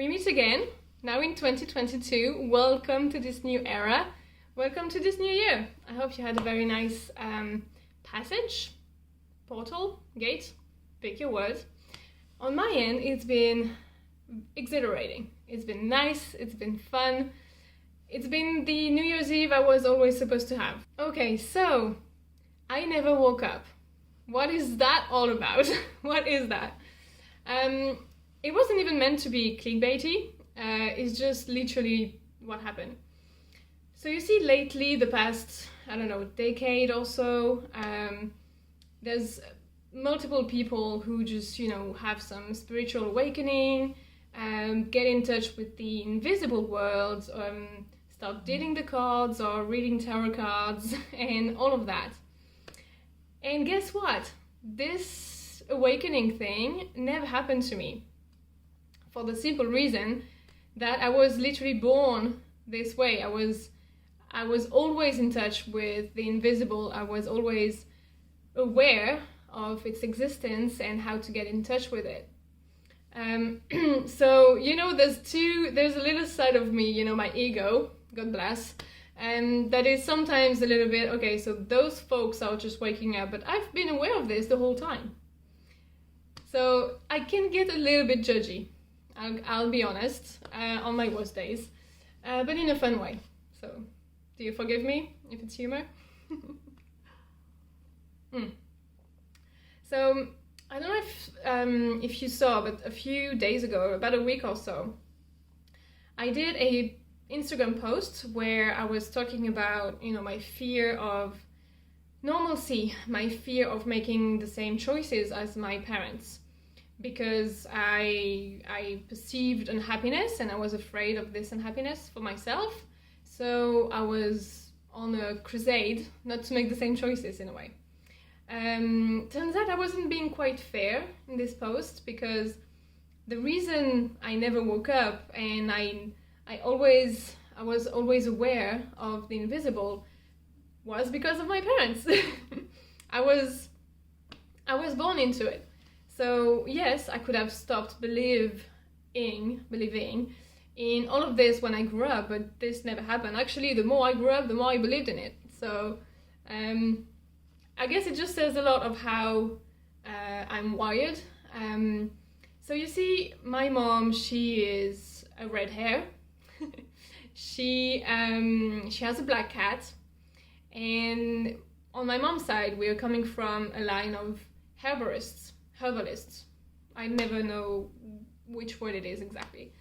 we meet again, now in 2022. Welcome to this new era. Welcome to this new year. I hope you had a very nice passage, portal, gate, pick your word. On my end, it's been exhilarating. It's been nice, it's been fun. It's been the New Year's Eve I was always supposed to have. Okay, so I never woke up. What is that all about? What is that? It wasn't even meant to be clickbaity. It's just literally what happened. So you see, lately, the past, decade or so, there's multiple people who just, have some spiritual awakening, get in touch with the invisible world, start dealing the cards or reading tarot cards and all of that. And guess what? This awakening thing never happened to me, for the simple reason that I was literally born this way. I was always in touch with the invisible. I was always aware of its existence and how to get in touch with it. So, there's a little side of me, my ego, God bless, and that is sometimes a little bit, okay, so those folks are just waking up, but I've been aware of this the whole time. So I can get a little bit judgy, I'll be honest, on my worst days, but in a fun way. So, do you forgive me if it's humor? So, I don't know if you saw, but a few days ago, about a week or so, I did a Instagram post where I was talking about, my fear of normalcy, my fear of making the same choices as my parents, because I perceived unhappiness and I was afraid of this unhappiness for myself. So I was on a crusade not to make the same choices in a way. Turns out I wasn't being quite fair in this post, because the reason I never woke up and I was always aware of the invisible was because of my parents. I was born into it. So yes, I could have stopped believing in all of this when I grew up, but this never happened. Actually, the more I grew up, the more I believed in it. So I guess it just says a lot of how I'm wired. So you see, my mom, she is a red hair. She has a black cat, and on my mom's side, we are coming from a line of herbalists. I never know which word it is exactly.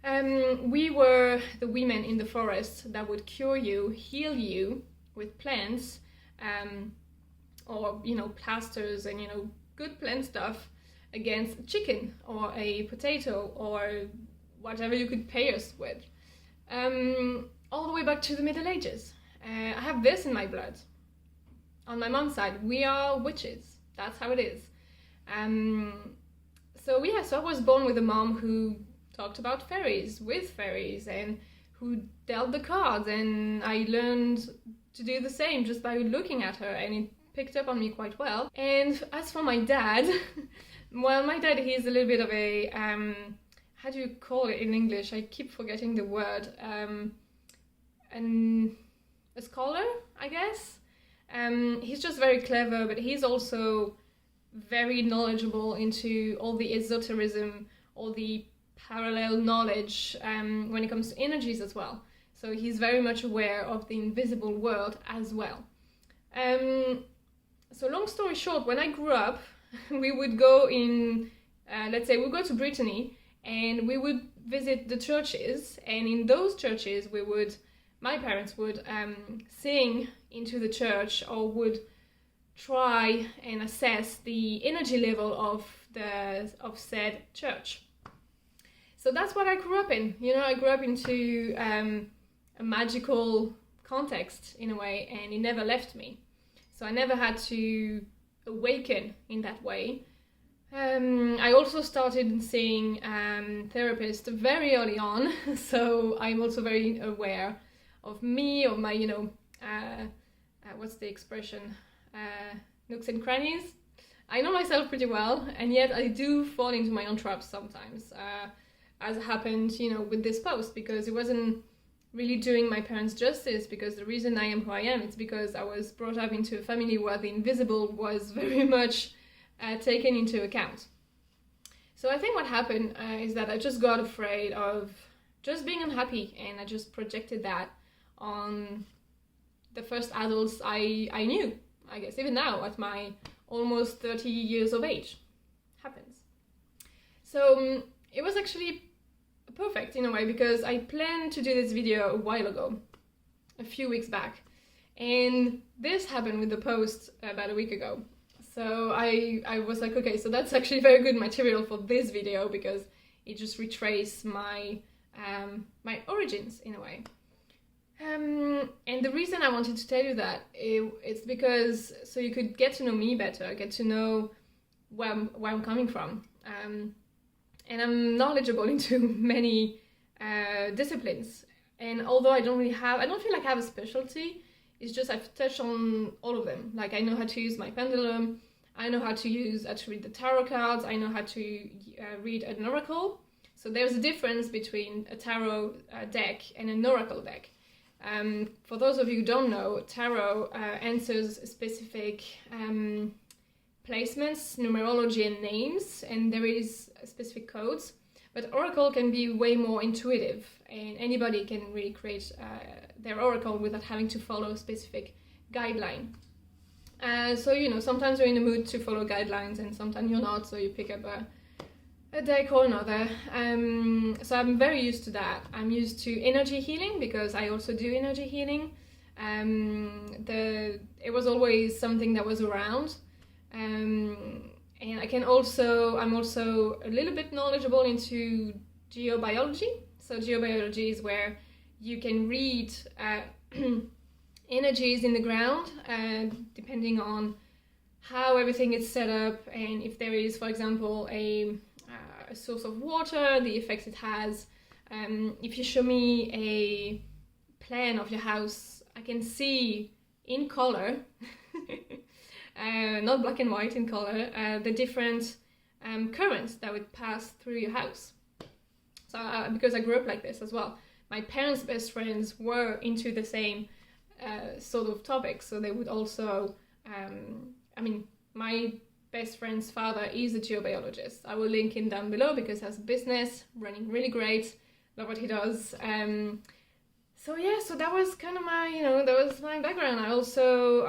We were the women in the forest that would cure you, heal you with plants, or plasters and good plant stuff against a chicken or a potato or whatever you could pay us with, all the way back to the Middle Ages. I have this in my blood. On my mom's side, we are witches. That's how it is. So I was born with a mom who talked about fairies, with fairies, and who dealt the cards, and I learned to do the same just by looking at her, and it picked up on me quite well. And as for my dad, well, my dad, he's a little bit of a, how do you call it in English? I keep forgetting the word. A scholar, I guess. He's just very clever, but he's also very knowledgeable into all the esotericism, all the parallel knowledge when it comes to energies as well. So he's very much aware of the invisible world as well. So long story short, when I grew up, we would go in, let's say we'd go to Brittany, and we would visit the churches, and in those churches my parents would sing into the church, or would try and assess the energy level of said church. So that's what I grew up in. I grew up into a magical context in a way, and it never left me. So I never had to awaken in that way. I also started seeing therapists very early on, so I'm also very aware of me, of my, what's the expression? Nooks and crannies. I know myself pretty well, and yet I do fall into my own traps sometimes. as happened, you know, with this post, because it wasn't really doing my parents justice, because the reason I am who I am, it's because I was brought up into a family where the invisible was very much taken into account. So I think what happened is that I just got afraid of just being unhappy, and I just projected that on the first adults I knew, I guess, even now at my almost 30 years of age. Happens. So it was actually perfect in a way, because I planned to do this video a while ago, a few weeks back, and this happened with the post about a week ago. So I was like, okay, so that's actually very good material for this video, because it just retraced my my origins in a way. And the reason I wanted to tell you that it's because so you could get to know me better, get to know where I'm coming from. And I'm knowledgeable into many disciplines. And although I don't feel like I have a specialty, it's just I've touched on all of them. Like I know how to use my pendulum, I know how to read the tarot cards, I know how to read an oracle. So there's a difference between a tarot deck and an oracle deck. For those of you who don't know, tarot answers specific placements, numerology and names, and there is specific codes. But oracle can be way more intuitive, and anybody can really create their oracle without having to follow a specific guideline. So, you know, sometimes you're in the mood to follow guidelines and sometimes you're not, so you pick up a deck or another. So I'm very used to that. I'm used to energy healing because I also do energy healing. It was always something that was around. And I'm also a little bit knowledgeable into geobiology. So geobiology is where you can read energies in the ground, depending on how everything is set up, and if there is, for example, a source of water, the effects it has. If you show me a plan of your house, I can see in color, not black and white, in color, the different currents that would pass through your house. So because I grew up like this as well. My parents' best friends were into the same sort of topics, so they would also, my best friend's father is a geobiologist. I will link him down below because he has a business running really great, love what he does. So that was kind of that was my background. I also,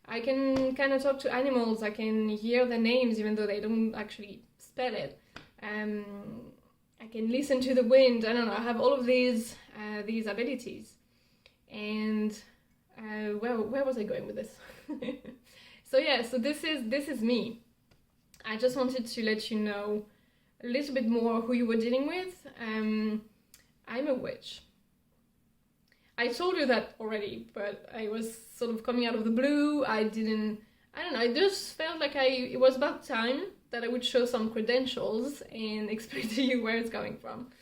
I can kind of talk to animals, I can hear their names even though they don't actually spell it. I can listen to the wind, I don't know, I have all of these abilities. And where was I going with this? So this is me. I just wanted to let you know a little bit more who you were dealing with. I'm a witch. I told you that already, but I was sort of coming out of the blue. I just felt like it was about time that I would show some credentials and explain to you where it's coming from.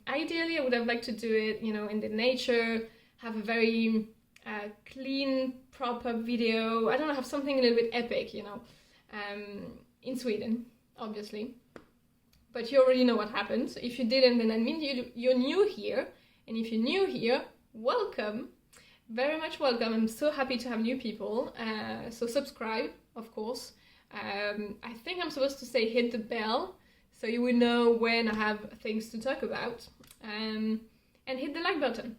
Ideally, I would have liked to do it, in the nature, have a very clean, proper video. I don't know, have something a little bit epic, in Sweden, obviously. But you already know what happened. So if you didn't, then that means you're new here. And if you're new here, welcome. Very much welcome. I'm so happy to have new people. So subscribe, of course. I think I'm supposed to say hit the bell, so you will know when I have things to talk about. And hit the like button.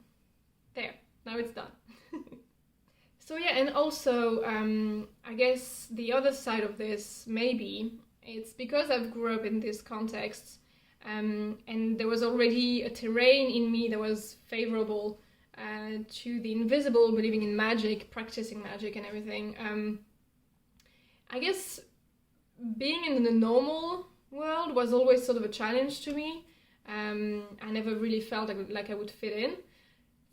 There, now it's done. So yeah, and also, I guess the other side of this, maybe, it's because I've grew up in this context, and there was already a terrain in me that was favorable to the invisible, believing in magic, practicing magic and everything. I guess being in the normal world was always sort of a challenge to me. I never really felt like I would fit in.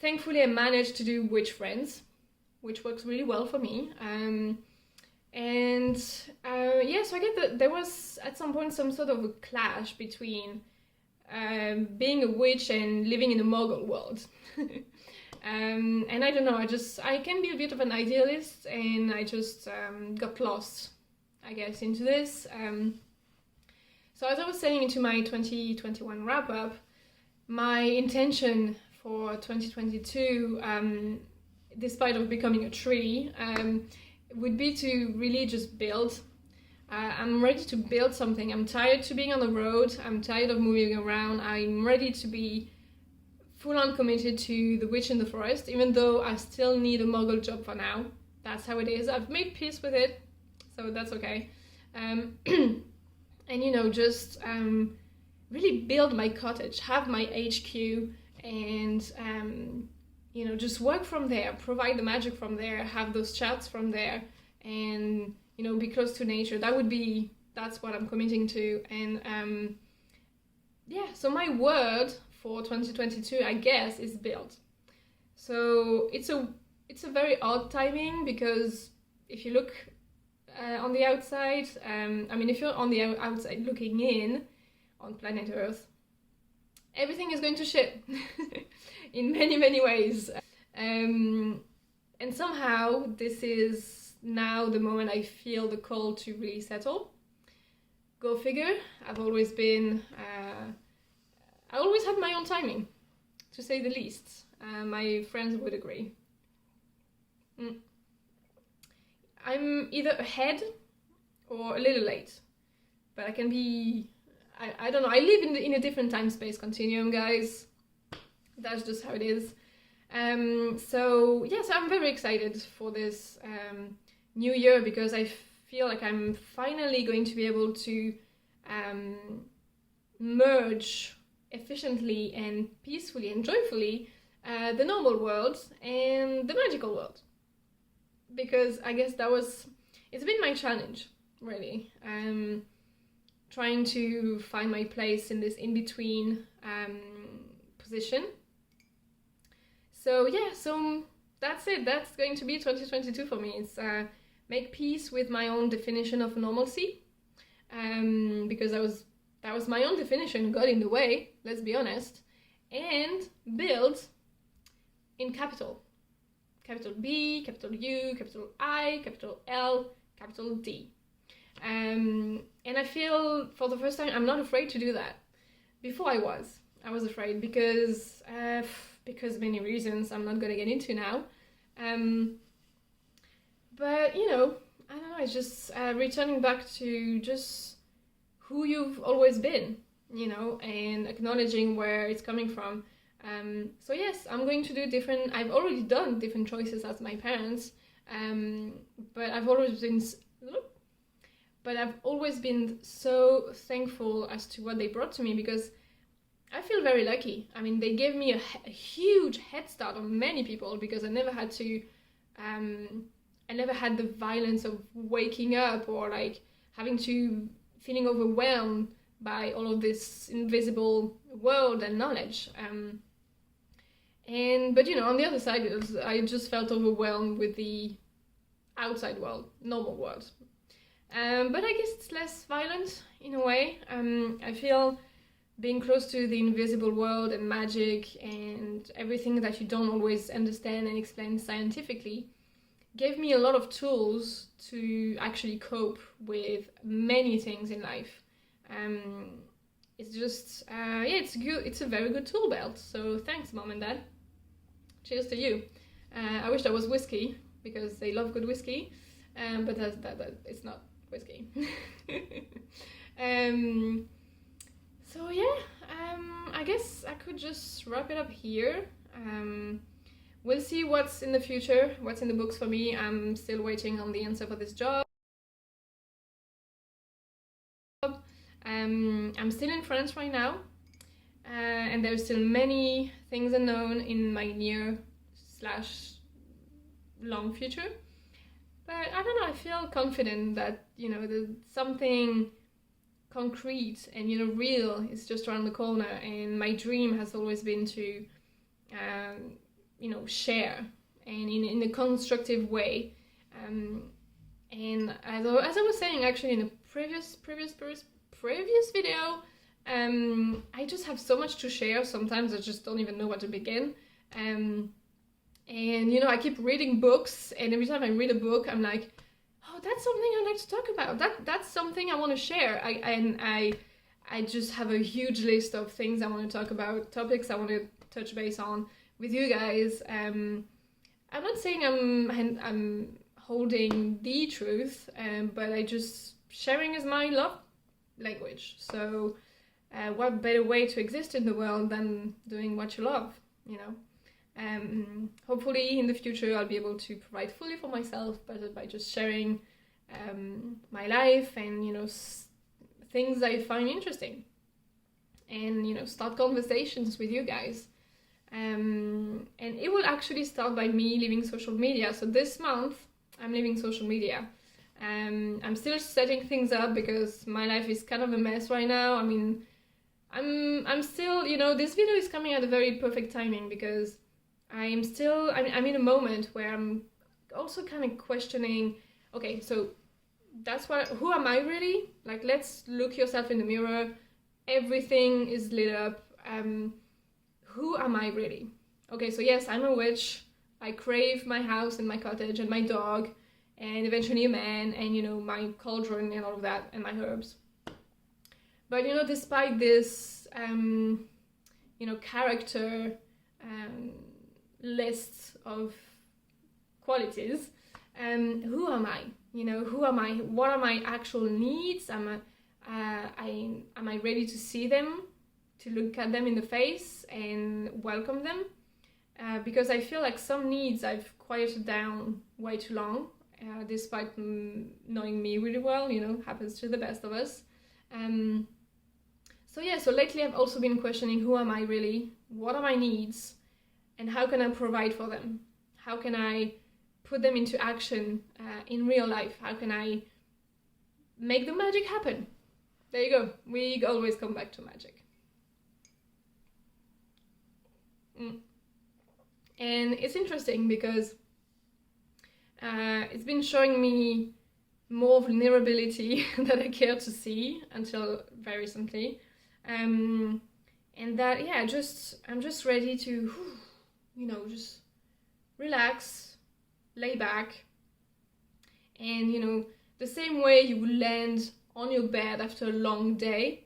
Thankfully, I managed to do witch friends, which works really well for me. So I get that there was at some point some sort of a clash between being a witch and living in a Muggle world. And I don't know, I can be a bit of an idealist, and I just got lost, I guess, into this. So as I was saying into my 2021 wrap up, my intention for 2022, despite of becoming a tree, would be to really just build. I'm ready to build something. I'm tired to being on the road. I'm tired of moving around. I'm ready to be full-on committed to the witch in the forest, even though I still need a muggle job for now. That's how it is. I've made peace with it, so that's okay. And just really build my cottage, have my HQ, and just work from there, provide the magic from there, have those chats from there, and be close to nature. That's what I'm committing to. And so my word for 2022, I guess, is build. So it's a very odd timing, because if you look on the outside, if you're on the outside looking in on planet Earth, everything is going to shit in many, many ways. And somehow this is now the moment I feel the call to really settle. Go figure. I always had my own timing, to say the least. My friends would agree. I'm either ahead or a little late, but I can be, I don't know, I live in a different time space continuum, guys. That's just how it is. So I'm very excited for this new year, because I feel like I'm finally going to be able to merge efficiently and peacefully and joyfully the normal world and the magical world. Because I guess it's been my challenge, really. Trying to find my place in this in-between position. So that's it. That's going to be 2022 for me. It's make peace with my own definition of normalcy. Because that was my own definition, got in the way, let's be honest. And build in capital. Capital B, capital U, capital I, capital L, capital D. And I feel for the first time I'm not afraid to do that. Don't I was afraid because many reasons I'm not going to get into now. But, I don't know, it's just returning back to just who you've always been, and acknowledging where it's coming from. So yes, I'm going to do I've already done different choices as my parents, but I've always been so thankful as to what they brought to me, because I feel very lucky. I mean, they gave me a huge head start on many people, because I never had the violence of waking up or like feeling overwhelmed by all of this invisible world and knowledge. But on the other side, I just felt overwhelmed with the outside world, normal world. But I guess it's less violent in a way. I feel being close to the invisible world and magic and everything that you don't always understand and explain scientifically gave me a lot of tools to actually cope with many things in life. It's just, it's good. It's a very good tool belt. So thanks, Mom and Dad. Cheers to you. I wish that was whiskey, because they love good whiskey, but that it's not whiskey. I guess I could just wrap it up here. We'll see what's in the future, what's in the books for me. I'm still waiting on the answer for this job. I'm still in France right now, and there's still many things unknown in my near/long future. But I don't know, I feel confident that, there's something concrete and, real is just around the corner. And my dream has always been to, share, and in a constructive way. And as I was saying, actually, in a previous video, I just have so much to share. Sometimes I just don't even know where to begin. And I keep reading books, and every time I read a book, I'm like, oh, that's something I'd like to talk about. That's something I want to share. I I just have a huge list of things I want to talk about, topics I want to touch base on with you guys. I'm not saying I'm holding the truth, but I just sharing is my love language. So what better way to exist in the world than doing what you love, you know? Hopefully in the future I'll be able to provide fully for myself, but by just sharing my life and, you know, things I find interesting, and, you know, start conversations with you guys. And it will actually start by me leaving social media. So this month I'm leaving social media. I'm still setting things up because my life is kind of a mess right now. I mean, I'm still, you know, this video is coming at a very perfect timing because I'm in a moment where I'm also kind of questioning, okay, so who am I really? Like, let's look yourself in the mirror. Everything is lit up. Who am I really? Okay, so yes, I'm a witch. I crave my house and my cottage and my dog and eventually a man and, you know, my cauldron and all of that and my herbs. But, you know, despite this, you know, character list of qualities, who am I? You know, who am I? What are my actual needs? Am I ready to see them, to look at them in the face and welcome them? Because I feel like some needs I've quieted down way too long, despite knowing me really well, you know, happens to the best of us. So lately I've also been questioning, who am I really? What are my needs? And how can I provide for them? How can I put them into action in real life? How can I make the magic happen? There you go. We always come back to magic. And it's interesting because it's been showing me more vulnerability that I care to see until very recently. And that, yeah, I'm just ready to, you know, just relax, lay back. And, you know, the same way you would land on your bed after a long day,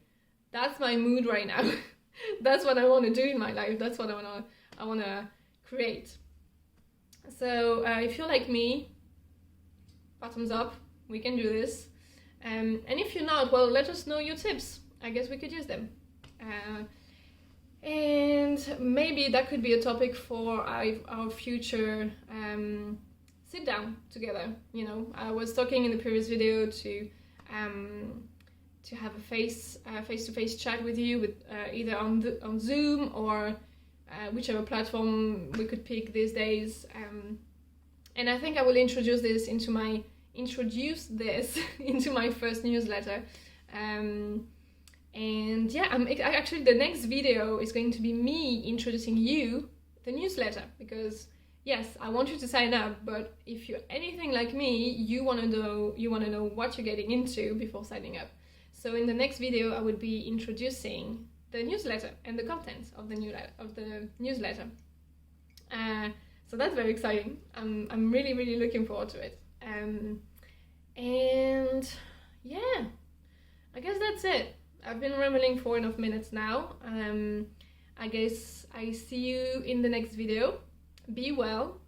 that's my mood right now. That's what I want to do in my life. That's what I want to create. So if you're like me, bottoms up, we can do this. And if you're not, well, let us know your tips. I guess we could use them. And maybe that could be a topic for our future sit down together. You know, I was talking in the previous video to have a face-to-face chat with you, with either on Zoom or whichever platform we could pick these days. And I think I will introduce this into my first newsletter. And yeah, actually the next video is going to be me introducing you the newsletter, because yes, I want you to sign up, but if you're anything like me, you want to know what you're getting into before signing up. So in the next video, I would be introducing the newsletter and the contents of the newsletter. So that's very exciting. I'm really, really looking forward to it. And yeah, I guess that's it. I've been rambling for enough minutes now. I guess I see you in the next video. Be well,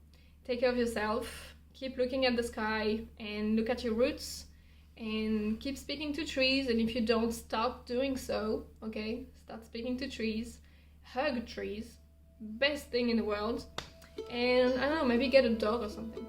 take care of yourself, keep looking at the sky and look at your roots, and keep speaking to trees. And if you don't, stop doing so, okay? Start speaking to trees, hug trees, best thing in the world. And I don't know, maybe get a dog or something.